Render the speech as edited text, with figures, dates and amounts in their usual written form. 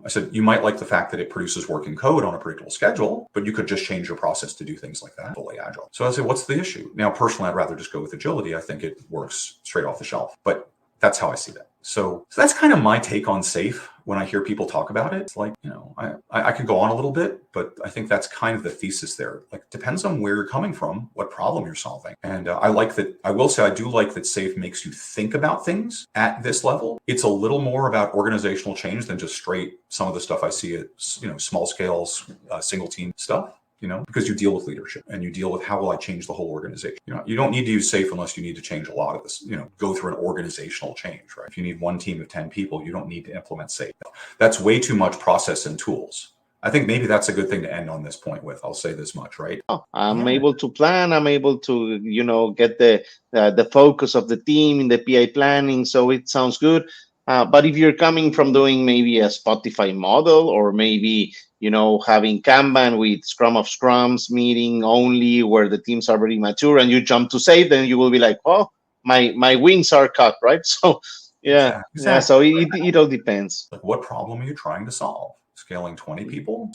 I said, you might like the fact that it produces working code on a predictable schedule, but you could just change your process to do things like that, fully agile. So I said, what's the issue? Now, personally, I'd rather just go with agility. I think it works straight off the shelf, but that's how I see that. So that's kind of my take on SAFe. When I hear people talk about it, it's like, I could go on a little bit, but I think that's kind of the thesis there. Like, depends on where you're coming from, what problem you're solving. And I like that. I will say I do like that SAFe makes you think about things at this level. It's a little more about organizational change than just straight some of the stuff I see at small scales, single team stuff. Because you deal with leadership and you deal with how will I change the whole organization. You don't need to use SAFe unless you need to change a lot of this, go through an organizational change, right? If you need one team of 10 people, you don't need to implement SAFe. That's way too much process and tools. I think maybe that's a good thing to end on this point with. I'll say this much, right? I'm able to plan. I'm able to, get the focus of the team in the PI planning. So it sounds good. But if you're coming from doing maybe a Spotify model or maybe, having Kanban with Scrum of Scrums meeting only where the teams are very mature and you jump to SAFe, then you will be like, oh, my wings are cut, right? So, yeah. Exactly. So it all depends. Like, what problem are you trying to solve? Scaling 20 people,